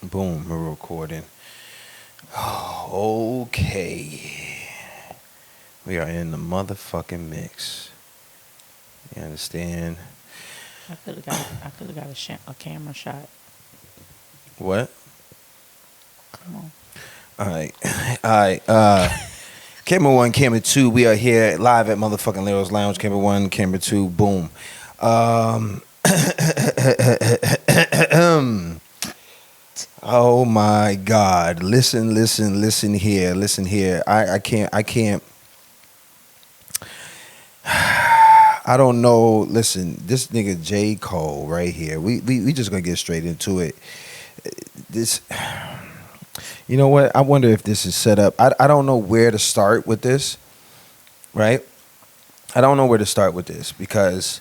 Boom, we're recording. Okay. We are in the motherfucking mix. You understand? I could have got a camera shot. What? Come on. Alright. Alright. Camera one, camera two. We are here live at motherfucking Lero's Lounge. Camera one, camera two, boom. Oh my God. Listen here. Listen here. I can't. I don't know. Listen, this nigga J.Cole right here. We just gonna get straight into it. This, you know what? I wonder if this is set up. I don't know where to start with this, right? I don't know where to start with this because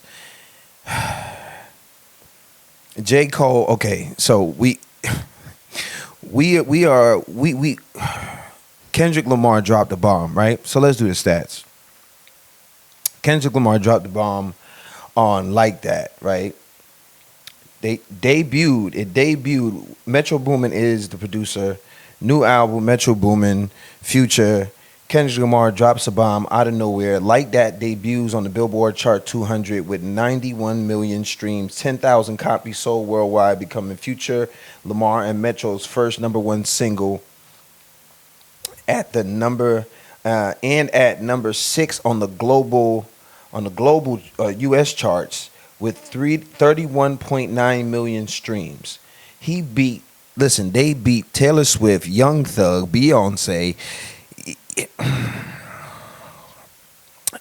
J.Cole, okay, so we Kendrick Lamar dropped a bomb, right? So let's do the stats. Kendrick Lamar dropped the bomb on Like That, right? It debuted. Metro Boomin is the producer. New album, Metro Boomin, Future. Kendrick Lamar drops a bomb out of nowhere. Like That debuts on the Billboard Chart 200 with 91 million streams, 10,000 copies sold worldwide, becoming Future, Lamar, and Metro's first number one single at the number and at number 6 on the global U.S. charts with 31.9 million streams. They beat Taylor Swift, Young Thug, Beyonce.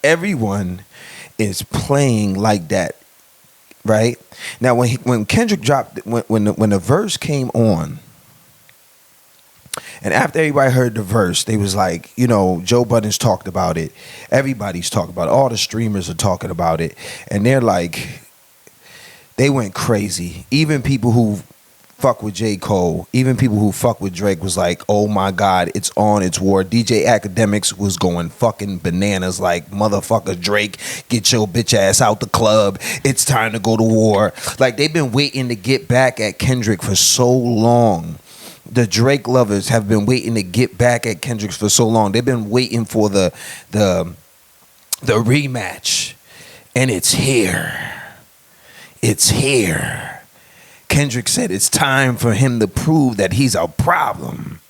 Everyone is playing Like That, right? Now, when Kendrick dropped, when the verse came on, and after everybody heard the verse, they was like, Joe Budden's talked about it. Everybody's talking about it. All the streamers are talking about it. And they're like, they went crazy. Even people who fuck with J. Cole, even people who fuck with Drake was like, oh my God, it's on, it's war. DJ Academics was going fucking bananas like, motherfucker Drake, get your bitch ass out the club. It's time to go to war. Like, they've been waiting to get back at Kendrick for so long. The Drake lovers have been waiting to get back at Kendrick for so long. They've been waiting for the rematch. And it's here. It's here. Kendrick said it's time for him to prove that he's a problem.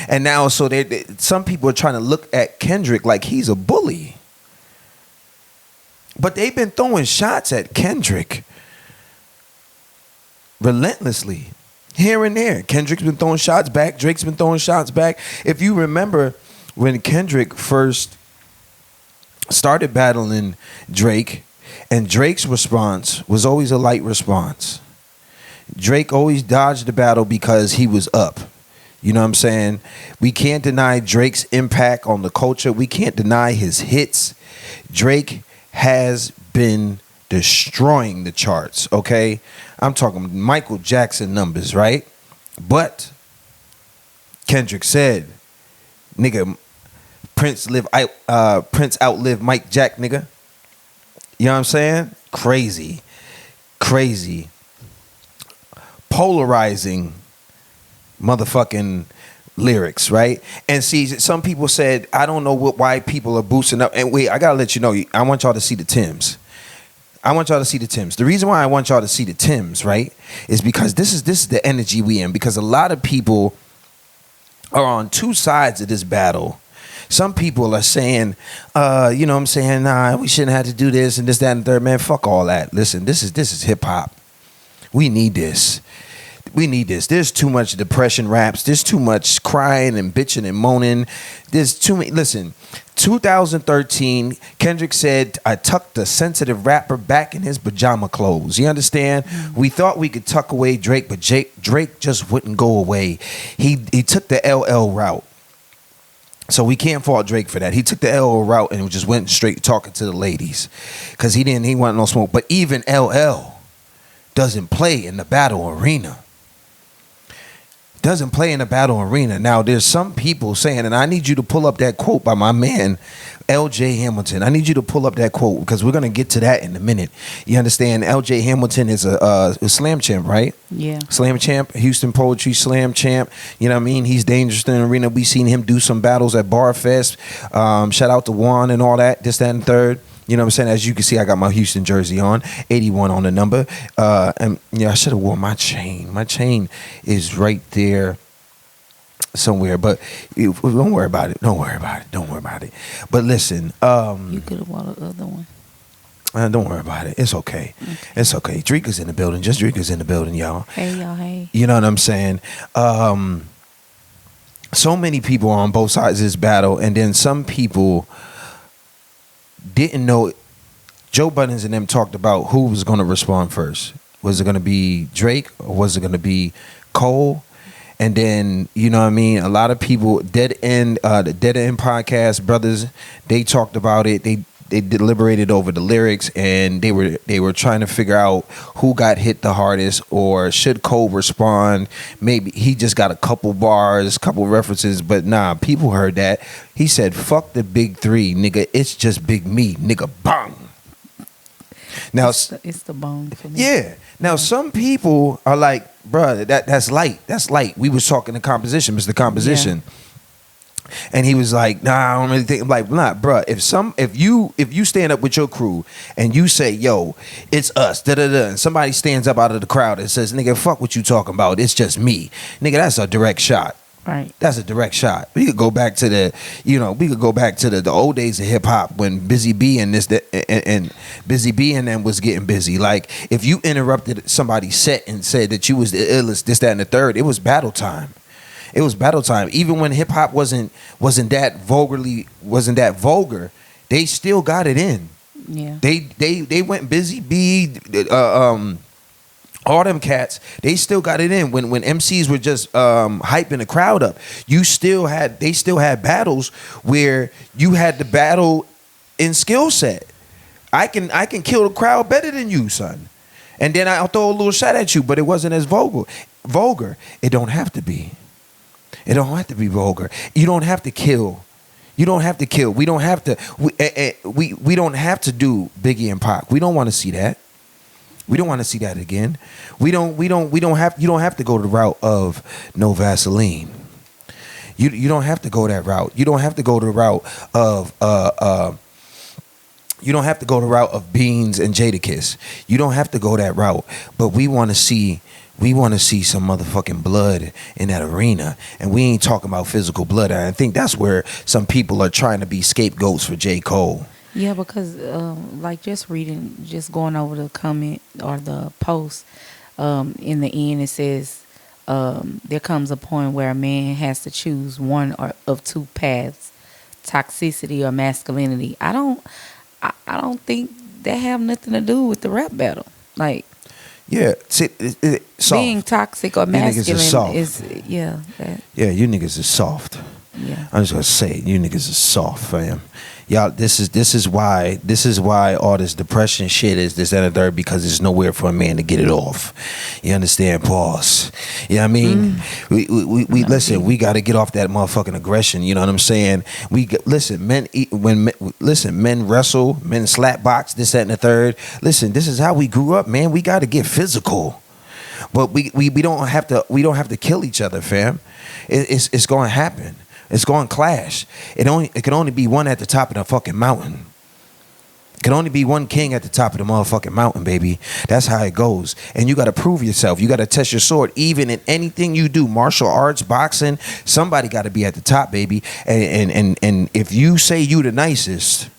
And now, so some people are trying to look at Kendrick like he's a bully. But they've been throwing shots at Kendrick relentlessly. Here and there. Kendrick's been throwing shots back. Drake's been throwing shots back. If you remember when Kendrick first started battling Drake, and Drake's response was always a light response. Drake always dodged the battle because he was up. You know what I'm saying? We can't deny Drake's impact on the culture. We can't deny his hits. Drake has been destroying the charts, okay? I'm talking Michael Jackson numbers, right? But Kendrick said, nigga, Prince outlived Mike Jack, nigga. You know what I'm saying? Crazy. Polarizing motherfucking lyrics, right? And see, some people said, I don't know why people are boosting up. And wait, I gotta let you know, I want y'all to see the Tims. The reason why I want y'all to see the Tims, right, is because this is the energy we in. Because a lot of people are on two sides of this battle. Some people are saying, you know what I'm saying, nah, we shouldn't have to do this and this, that, and third. Man, fuck all that. Listen, this is hip hop. We need this. There's too much depression raps. There's too much crying and bitching and moaning. There's too many. Listen, 2013, Kendrick said, I tucked the sensitive rapper back in his pajama clothes. You understand? We thought we could tuck away Drake, but Drake just wouldn't go away. He took the LL route. So we can't fault Drake for that. He took the LL route and just went straight talking to the ladies. Because he wanted no smoke. But even LL doesn't play in the battle arena. doesn't play in a battle arena. Now, there's some people saying, and I need you to pull up that quote by my man, L.J. Hamilton. I need you to pull up that quote because we're going to get to that in a minute. You understand? L.J. Hamilton is a slam champ, right? Yeah. Slam champ, Houston Poetry Slam champ. You know what I mean? He's dangerous in the arena. We seen him do some battles at Bar Fest. Shout out to Juan and all that, this, that, and third. You know what I'm saying? As you can see, I got my Houston jersey on, 81 on the number. And yeah, I should have worn my chain. My chain is right there somewhere, but don't worry about it. Don't worry about it. Don't worry about it. But listen, You could have worn the other one. don't worry about it. It's okay. It's okay. Drika's in the building. Just Drika's in the building, y'all. Hey, y'all. Hey. You know what I'm saying? So many people on both sides of this battle, and then some people didn't know. Joe Buttons and them talked about who was going to respond first. Was it going to be Drake or was it going to be Cole? And then, you know what I mean, a lot of people, the Dead End podcast brothers, they talked about it. They deliberated over the lyrics, and they were trying to figure out who got hit the hardest, or should Cole respond. Maybe he just got a couple bars, couple references, but nah, people heard that. He said, fuck the big three, nigga, it's just big me, nigga, bang. Now It's the bone for me. yeah. Now some people are like, bruh, that's light. That's light. We was talking to composition, Mr. Composition. And he was like, nah, I don't really think. I'm like, nah, bruh, if you stand up with your crew and you say, yo, it's us, da-da-da, and somebody stands up out of the crowd and says, nigga, fuck what you talking about, it's just me. Nigga, that's a direct shot. Right. That's a direct shot. We could go back to the old days of hip hop when Busy B and Busy B and them was getting busy. Like, if you interrupted somebody's set and said that you was the illest, this, that, and the third, it was battle time. It was battle time. Even when hip hop wasn't that vulgar, they still got it in. Yeah. They went Busy B, all them cats, they still got it in. When MCs were just hyping the crowd up, they still had battles where you had the battle in skill set. I can kill the crowd better than you, son. And then I'll throw a little shot at you, but it wasn't as vulgar. It don't have to be. It don't have to be vulgar. You don't have to kill. You don't have to kill. We don't have to. We don't have to do Biggie and Pac. We don't want to see that. We don't want to see that again. You don't have to go the route of no Vaseline. You don't have to go that route. You don't have to go the route of you don't have to go the route of Beans and Jadakiss. You don't have to go that route. But we want to see some motherfucking blood in that arena. And we ain't talking about physical blood. And I think that's where some people are trying to be scapegoats for J. Cole. Yeah, because like just going over the comment or the post, in the end it says, there comes a point where a man has to choose one of two paths, toxicity or masculinity. I don't think that have nothing to do with the rap battle. Like, yeah, being toxic or masculine is yeah, you niggas is soft. Yeah, I'm just gonna say it, you niggas is soft, fam. Y'all, this is why all this depression shit is this and the third, because there's nowhere for a man to get it off. You understand? Pause. You know what I mean? We listen. We got to get off that motherfucking aggression. You know what I'm saying? Men wrestle, men slap box, this, that, and the third. Listen, this is how we grew up, man. We got to get physical, but we don't have to kill each other, fam. It's going to happen. It's going to clash. It can only be one at the top of the fucking mountain. It can only be one king at the top of the motherfucking mountain, baby. That's how it goes. And you got to prove yourself. You got to test your sword. Even in anything you do, martial arts, boxing, somebody got to be at the top, baby. And if you say you the nicest,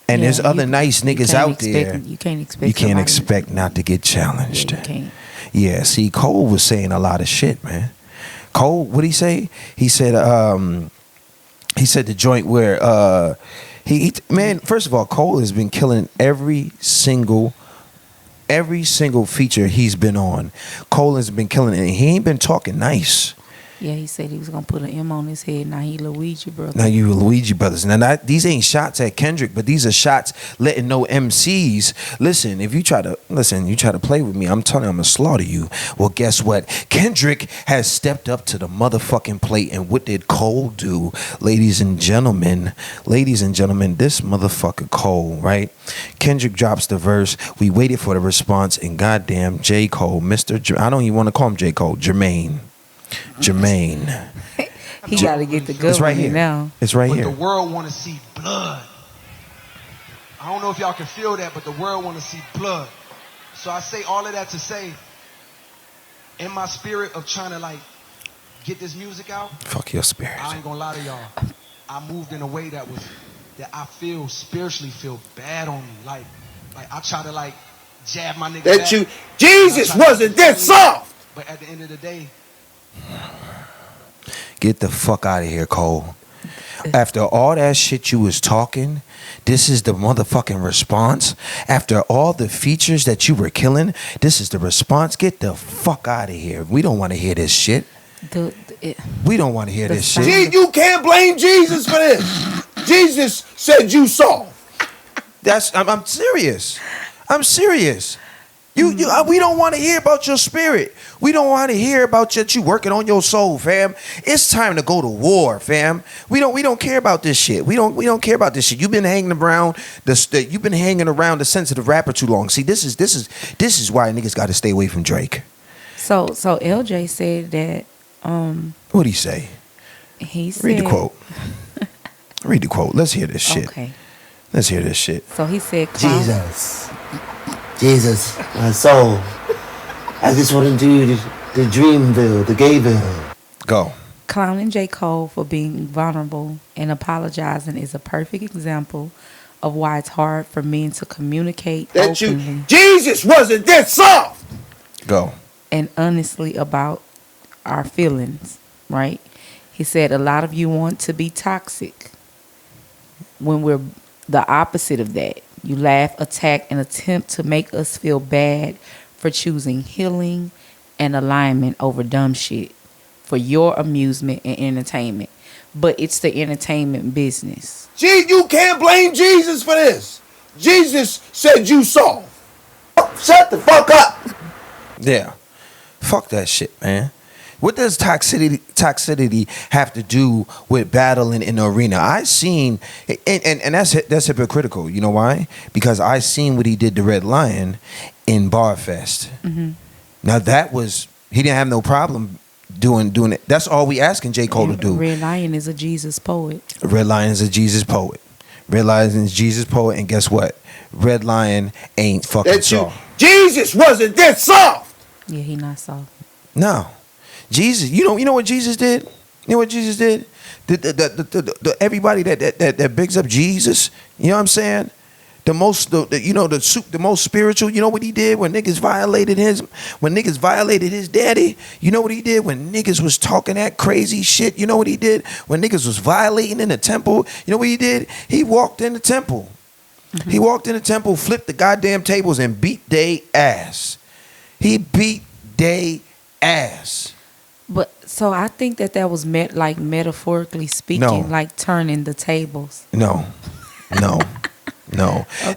and there's other nice niggas out there, you can't expect not to get challenged. Yeah, you can't. Yeah, see, Cole was saying a lot of shit, man. Cole, what'd he say? He said the joint where man, first of all, Cole has been killing every single feature he's been on. Cole has been killing it, and he ain't been talking nice. Yeah, he said he was gonna put an M on his head. Now he Luigi, bro. Now you Luigi brothers. Now these ain't shots at Kendrick, but these are shots letting know MCs. Listen, if you try to play with me, I'm telling you, I'm gonna slaughter you. Well, guess what? Kendrick has stepped up to the motherfucking plate, and what did Cole do, ladies and gentlemen? Ladies and gentlemen, this motherfucker Cole, right? Kendrick drops the verse. We waited for the response, and goddamn J.Cole, I don't even want to call him J.Cole, Jermaine. He got to get the good It's right here now. It's right here. But the world want to see blood. I don't know if y'all can feel that, but the world want to see blood. So I say all of that to say, in my spirit of trying to like get this music out, Fuck your spirit. I ain't gonna lie to y'all. I moved in a way that I feel spiritually feel bad on me. Like I try to like jab my nigga back. Jesus wasn't this soft. But at the end of the day, Get the fuck out of here, Cole. After all that shit you was talking, this is the motherfucking response. After all the features that you were killing, this is the response. Get the fuck out of here. We don't want to hear this shit. We don't want to hear this shit. You can't blame Jesus for this. Jesus said you soft. I'm serious. I'm serious. We don't want to hear about your spirit. We don't want to hear about you working on your soul, fam. It's time to go to war, fam. We don't care about this shit. We don't care about this shit. You've been hanging around the sensitive rapper too long. See, this is why niggas got to stay away from Drake. So LJ said that. What'd he say? He said. Read the quote. Read the quote. Let's hear this shit. Okay. Let's hear this shit. So he said, Jesus, my soul. I just want to do the Dreamville, the Gayville. Go. Clowning J. Cole for being vulnerable and apologizing is a perfect example of why it's hard for men to communicate openly Jesus wasn't this soft. Go. and honestly about our feelings, right? He said a lot of you want to be toxic when we're the opposite of that. You laugh, attack, and attempt to make us feel bad for choosing healing and alignment over dumb shit for your amusement and entertainment. But it's the entertainment business. You can't blame Jesus for this. Jesus said you soft. Shut the fuck up. Yeah. Fuck that shit, man. What does toxicity have to do with battling in the arena? I seen, and that's hypocritical. You know why? Because I seen what he did to Red Lion in Barfest. Mm-hmm. Now he didn't have no problem doing it. That's all we asking J. Cole to do. Red Lion is a Jesus poet. Red Lion is a Jesus poet. Red Lion is a Jesus poet, and guess what? Red Lion ain't fucking soft. Jesus wasn't this soft. Yeah, he not soft. No. Jesus, you know what Jesus did? You know what Jesus did? The everybody that bigs up Jesus, you know what I'm saying? The most spiritual, you know what he did when niggas violated his daddy? You know what he did when niggas was talking that crazy shit? You know what he did when niggas was violating in the temple? You know what he did? He walked in the temple. Mm-hmm. He walked in the temple, flipped the goddamn tables, and beat they ass. He beat they ass. But so I think that was metaphorically speaking, like turning the tables. No. Okay.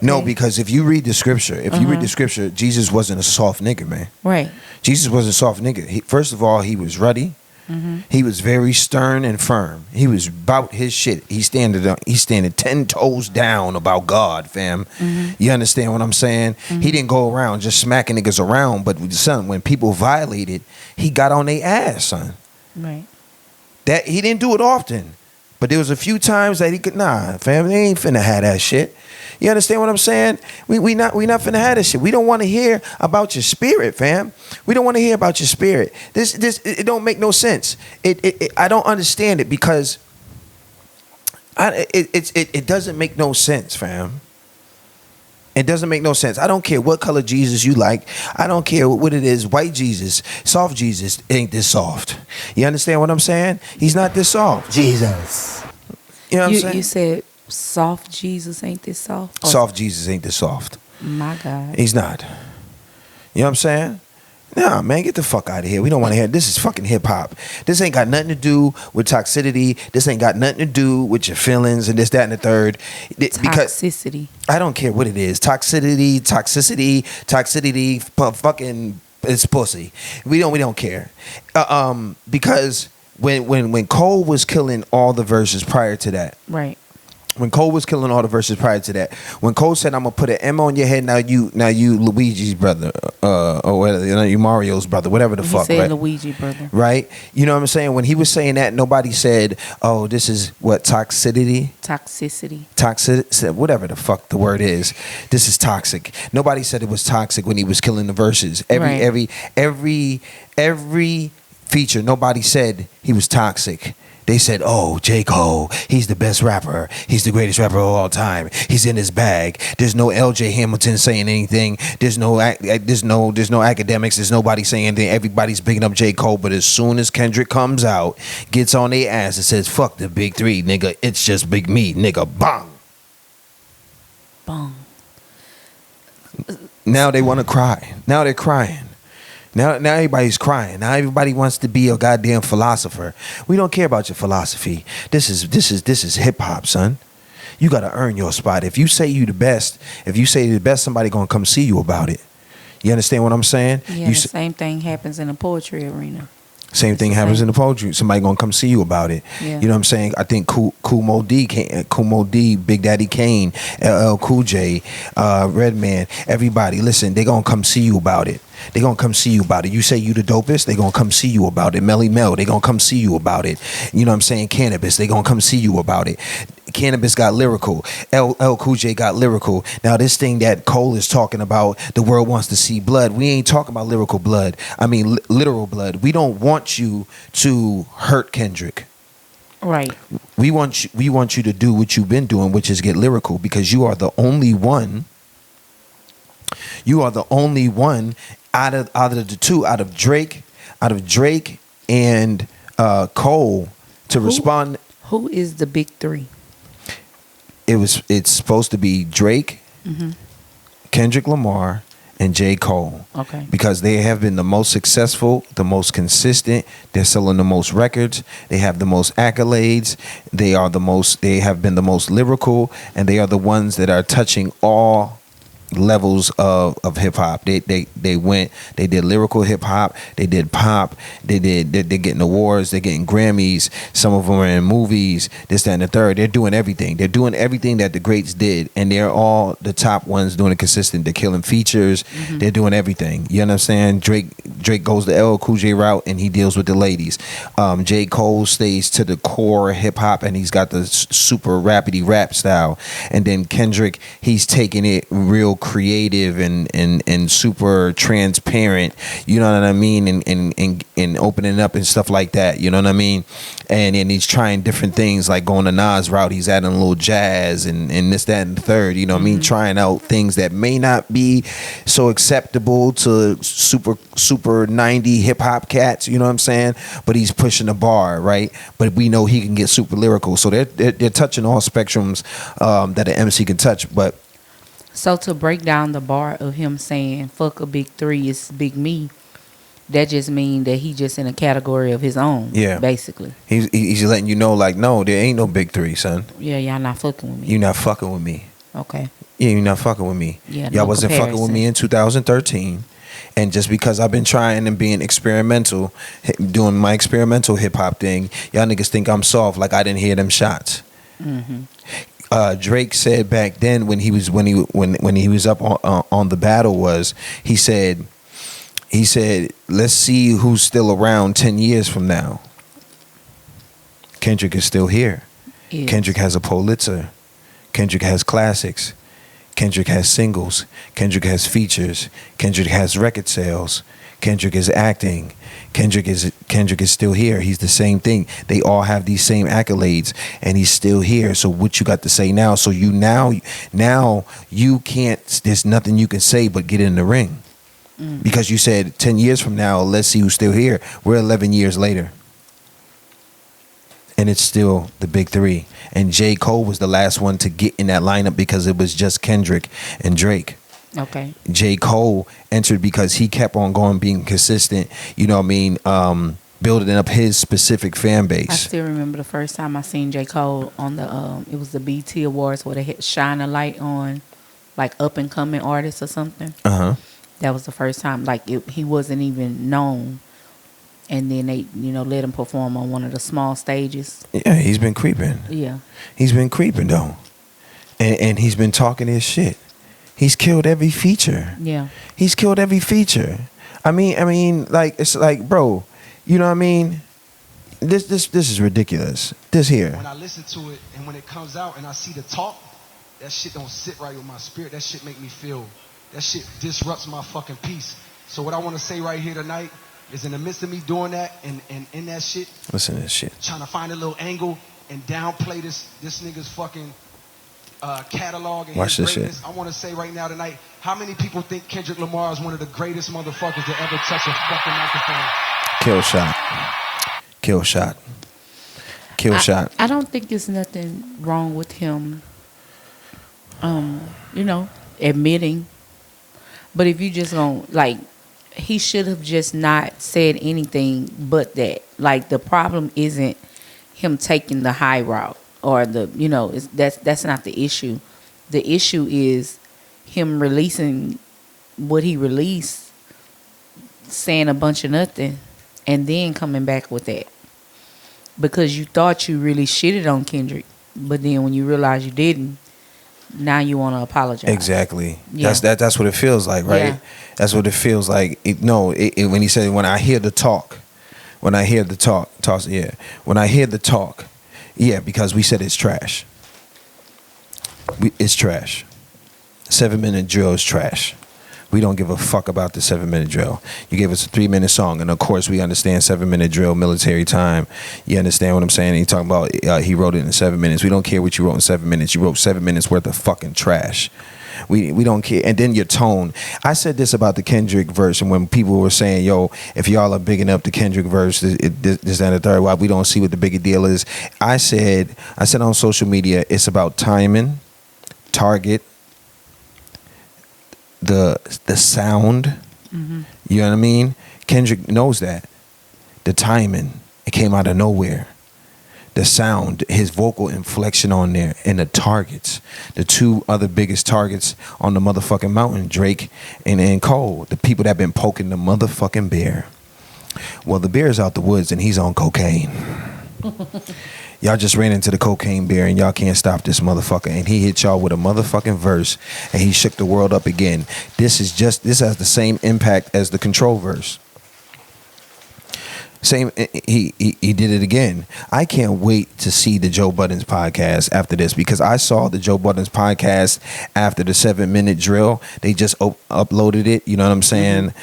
No, because if you read the scripture, Jesus wasn't a soft nigga, man. Right. Jesus was a soft nigga. First of all, he was ruddy. Mm-hmm. He was very stern and firm. He was about his shit. He's standing 10 toes down about God, fam. Mm-hmm. You understand what I'm saying? Mm-hmm. He didn't go around just smacking niggas around, but son, when people violated, he got on their ass, son. Right. That he didn't do it often, but there was a few times that he could. Nah, fam, they ain't finna have that shit. You understand what I'm saying? We not finna have this shit. We don't want to hear about your spirit, fam. We don't want to hear about your spirit. This it don't make no sense. I don't understand it because it doesn't make no sense, fam. It doesn't make no sense. I don't care what color Jesus you like. I don't care what it is. White Jesus, soft Jesus ain't this soft. You understand what I'm saying? He's not this soft. Jesus. You know what I'm saying? You said soft Jesus ain't this soft? Soft Jesus ain't this soft. My God. He's not. You know what I'm saying? Nah, man, get the fuck out of here. We don't want to hear. This is fucking hip hop. This ain't got nothing to do with toxicity. This ain't got nothing to do with your feelings and this, that, and the third. Toxicity. I don't care what it is. Toxicity, fucking, it's pussy. We don't care. Because when Cole was killing all the verses prior to that, Right. when Cole was killing all the verses prior to that, when Cole said, "I'm gonna put an M on your head," now you Luigi's brother, or whatever, you Mario's brother, whatever the He fuck, said right? Luigi, brother. Right? You know what I'm saying? When he was saying that, nobody said, "Oh, this is what toxicity." Toxic, whatever the fuck the word is. This is toxic. Nobody said it was toxic when he was killing the verses. Right. Every feature, nobody said he was toxic. They said, "Oh, J.Cole, he's the best rapper. He's the greatest rapper of all time. He's in his bag." There's no L.J. Hamilton saying anything. There's no academics. There's nobody saying anything. Everybody's bigging up J.Cole. But as soon as Kendrick comes out, gets on their ass and says, "Fuck the big three, nigga. It's just big me, nigga." Bang. Bong. Now they want to cry. Now they're crying. Now everybody's crying. Now everybody wants to be a goddamn philosopher. We don't care about your philosophy. This is hip hop, son. You gotta earn your spot. If you say you the best, somebody gonna come see you about it. You understand what I'm saying? Yeah, the same thing happens in the poetry arena. Same thing happens in the poetry. Somebody gonna come see you about it. Yeah. You know what I'm saying? I think Kumo D, Big Daddy Kane, LL Cool J, Redman, everybody. Listen, they gonna come see you about it. They gonna come see you about it. You say you the dopest, they gonna come see you about it. Melly Mel, they gonna come see you about it. You know what I'm saying? Cannabis, they gonna come see you about it. Cannabis got lyrical. LL Cool J got lyrical. Now this thing that Cole is talking about, the world wants to see blood. We ain't talking about lyrical blood. I mean literal blood. We don't want you to hurt Kendrick. Right. We want you to do what you've been doing, which is get lyrical, because you are the only one. You are the only one out of the two, out of Drake and Cole to respond. Who is the big three? It's supposed to be Drake, Kendrick Lamar, and J.Cole. Okay. Because they have been the most successful, the most consistent. They're selling the most records. They have the most accolades. They have been the most lyrical, and they are the ones that are touching all levels of hip hop. They did lyrical hip hop, they did pop, they're getting awards, they're getting Grammys, some of them are in movies, this, that, and the third. They're doing everything that the greats did, and they're all the top ones doing it consistent. They're killing features, they're doing everything. You understand? Drake goes the LL Cool J route and he deals with the ladies. J. Cole stays to the core hip hop and he's got the super rapidy rap style. And then Kendrick, he's taking it real creative and super transparent, you know what I mean, and opening up and stuff like that, you know what I mean. And he's trying different things, like going the Nas route. He's adding a little jazz and this, that, and the third, you know what I mean, trying out things that may not be so acceptable to super 90 hip hop cats, you know what I'm saying, but he's pushing the bar, right? But we know he can get super lyrical, so they're touching all spectrums that an MC can touch. But so to break down the bar of him saying "fuck a big three, it's big me," that just mean that he just in a category of his own. Yeah, basically. He's letting you know, like, no, there ain't no big three, son. Yeah, y'all not fucking with me. You not fucking with me. Okay. Yeah, you're not fucking with me. Yeah, y'all wasn't fucking with me in 2013. And just because I've been trying and being experimental, doing my experimental hip hop thing, y'all niggas think I'm soft, like I didn't hear them shots. Drake said back then when he was up on the battle was he said let's see who's still around 10 years from now. Kendrick is still here. Yes. Kendrick has a Pulitzer. Kendrick has classics. Kendrick has singles. Kendrick has features. Kendrick has record sales. Kendrick is acting. Kendrick is still here. He's the same thing. They all have these same accolades, and he's still here. So what you got to say now? So you now you can't. There's nothing you can say but get in the ring, because you said 10 years from now, let's see who's still here. We're 11 years later, and it's still the big three. And J. Cole was the last one to get in that lineup because it was just Kendrick and Drake. Okay. J.Cole entered because he kept on going, being consistent. You know what I mean? Building up his specific fan I base. still remember the first time I seen J. Cole on the it was the BT Awards where they had shine a light on like up and coming artists or something. That was the first time he wasn't even known, and then they let him perform on one of the small stages. Yeah, he's been creeping. Yeah. He's been creeping though, and he's been talking his shit. He's killed every feature. Yeah. He's killed every feature. I mean, like it's like, bro, you know what I mean? This is ridiculous. This here. When I listen to it and when it comes out and I see the talk, that shit don't sit right with my spirit. That shit make me feel. That shit disrupts my fucking peace. So what I want to say right here tonight is, in the midst of me doing that and in that shit, Listen to this shit. trying to find a little angle and downplay this nigga's fucking catalog and Watch his this greatness. shit. I want to say right now tonight, how many people think Kendrick Lamar is one of the greatest motherfuckers to ever touch a fucking microphone? Kill shot. Kill shot. Kill shot. I don't think there's nothing wrong with him, admitting. But if you just gonna he should have just not said anything but that. Like, the problem isn't him taking the high route or that's not the issue. The issue is him releasing what he released, saying a bunch of nothing, and then coming back with that. Because you thought you really shitted on Kendrick, but then when you realize you didn't, now you want to apologize. Exactly. Yeah. That's what it feels like, right? Yeah. That's what it feels like. When he said, when I hear the talk, when I hear the talk, yeah, because we said it's trash. It's trash. 7-minute drill is trash. We don't give a fuck about the 7-minute drill. You gave us a 3-minute song, and of course we understand 7-minute drill, military time. You understand what I'm saying? He talking about he wrote it in 7 minutes. We don't care what you wrote in 7 minutes. You wrote 7 minutes worth of fucking trash. We don't care. And then your tone. I said this about the Kendrick verse, and when people were saying, yo, if y'all are bigging up the Kendrick verse, this, that, and the third, why we don't see what the bigger deal is. I said on social media, it's about timing, target, the sound. You know what I mean? Kendrick knows that. The timing, it came out of nowhere. The sound, his vocal inflection on there, and the targets. The two other biggest targets on the motherfucking mountain, Drake and Cole. The people that been poking the motherfucking bear. Well, the bear's out the woods and he's on cocaine. Y'all just ran into the cocaine bear and y'all can't stop this motherfucker. And he hit y'all with a motherfucking verse and he shook the world up again. This has the same impact as the Control verse. Same, he did it again. I can't wait to see the Joe Budden's podcast after this, because I saw the Joe Budden's podcast after the 7-minute drill. They just uploaded it. You know what I'm saying?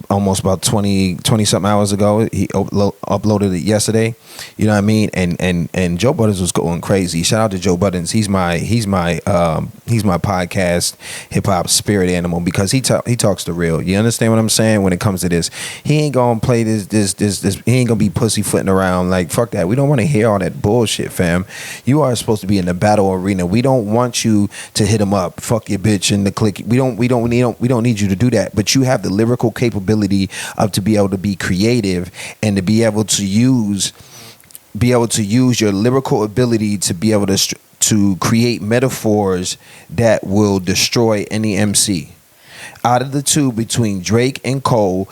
Almost about 20 something hours ago. He uploaded it yesterday. You know what I mean? And Joe Budden's was going crazy. Shout out to Joe Budden's. He's my podcast hip hop spirit animal, because he talks the real. You understand what I'm saying? When it comes to this, he ain't gonna play this. He ain't gonna be pussyfooting around. Like, fuck that. We don't want to hear all that bullshit, fam. You are supposed to be in the battle arena. We don't want you to hit him up, fuck your bitch, and the click. We don't need you to do that. But you have the lyrical capability of to be able to be creative and to be able to use your lyrical ability to be able to create metaphors that will destroy any MC. Out of the two, between Drake and Cole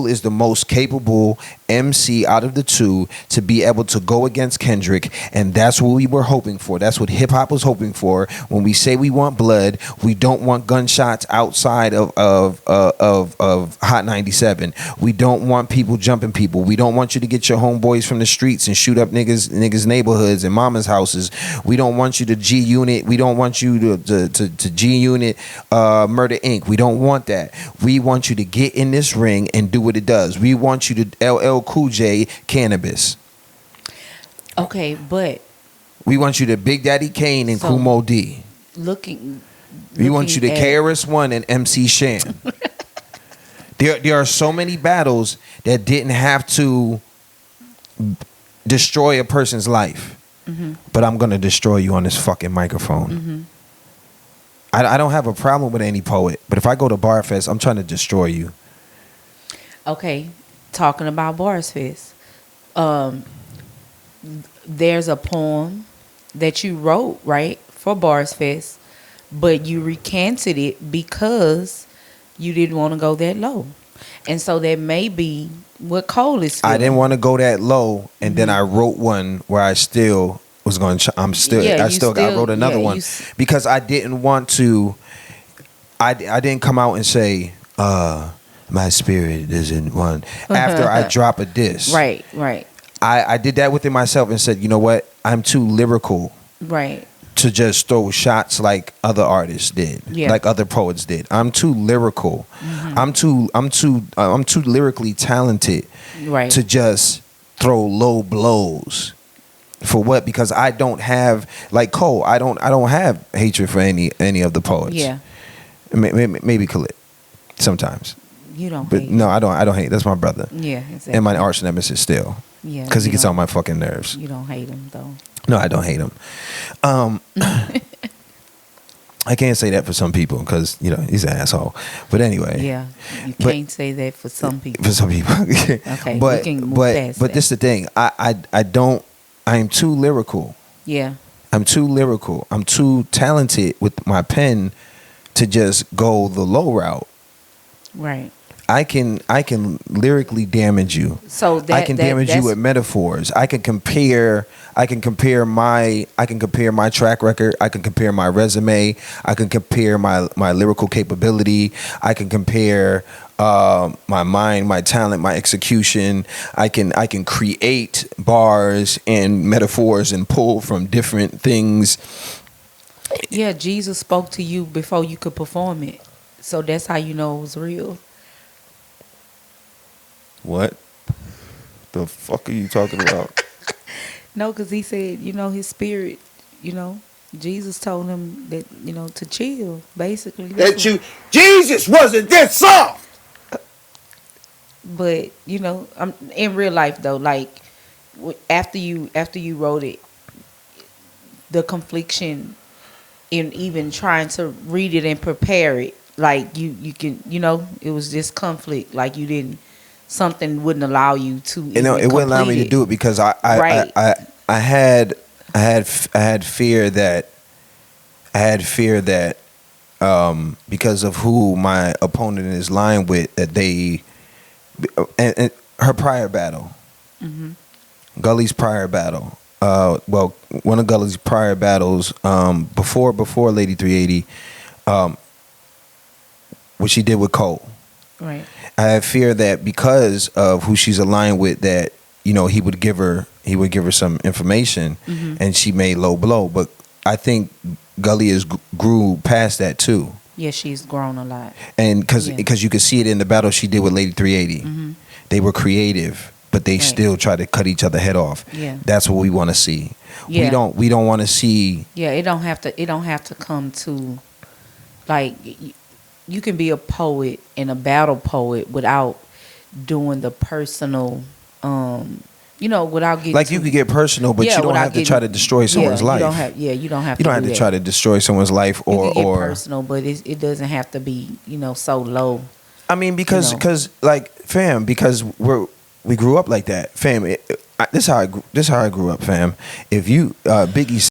is the most capable MC out of the two to be able to go against Kendrick, and that's what we were hoping for. That's what hip hop was hoping for. When we say we want blood, we don't want gunshots outside of Hot 97. We don't want people jumping people. We don't want you to get your homeboys from the streets and shoot up niggas neighborhoods and mama's houses. We don't want you to G Unit. We don't want you to G Unit Murder Inc. We don't want that. We want you to get in this ring and do what it does. We want you to LL Cool J Cannabis. Okay, but we want you to Big Daddy Kane and Kumo D. We want you to KRS-One and MC Shan. There are so many battles that didn't have to destroy a person's life. But I'm gonna destroy you on this fucking microphone. I don't have a problem with any poet, but if I go to Bar Fest, I'm trying to destroy you. Okay, talking about Bars Fest, there's a poem that you wrote, right, for Bars Fest, but you recanted it because you didn't want to go that low. And so that may be what Cole is feeling. I didn't want to go that low, and then I wrote one where I still was going to. I wrote another one because I didn't want to. I didn't come out and say, my spirit isn't one after I drop a diss. Right. I did that within myself and said, you know what? I'm too lyrical. Right. To just throw shots like other artists did, like other poets did. I'm too lyrical. I'm too lyrically talented to just throw low blows. For what? Because I don't have, like Cole. I don't have hatred for any of the poets. Yeah. Maybe Khalid sometimes. You don't. But hate no, I don't hate. That's my brother. Yeah, exactly. And my arch nemesis still. Yeah. Because he gets on my fucking nerves. You don't hate him though. No, I don't hate him. I can't say that for some people because he's an asshole. But anyway, yeah, you can't say that for some people. For some people, okay. But we can move past that. this is the thing. I am too lyrical. Yeah, I'm too lyrical. I'm too talented with my pen to just go the low route. Right. I can lyrically damage you. So I can damage you with metaphors. I can compare my track record. I can compare my resume. I can compare my lyrical capability. I can compare my mind, my talent, my execution. I can create bars and metaphors and pull from different things. Yeah, Jesus spoke to you before you could perform it. So that's how you know it was real. What the fuck are you talking about? No, because he said, his spirit, Jesus told him that, to chill, basically. Jesus wasn't this soft. But, in real life, though, like, after you wrote it, the confliction in even trying to read it and prepare it, like, you can, it was just conflict, like you didn't. Something wouldn't allow you to. It wouldn't allow me to do it because I had fear that because of who my opponent is lying with, that they and her prior battle, Gully's prior battle. One of Gully's prior battles before Lady 380, what she did with Cole. Right. I have fear that because of who she's aligned with, that he would give her some information, and she may low blow. But I think Gully has grew past that too. Yeah, she's grown a lot. And because you could see it in the battle she did with Lady 380, they were creative, but they still try to cut each other head off. Yeah, that's what we want to see. Yeah. We don't want to see. Yeah, it don't have to come to, like. You can be a poet and a battle poet without doing the personal, without getting like you could get personal, but you don't have to try to destroy someone's life. You don't have to try to destroy someone's life or you can get personal, but it doesn't have to be so low. I mean, because like fam, because we grew up like that, fam. This is how I grew up, fam. If you Biggie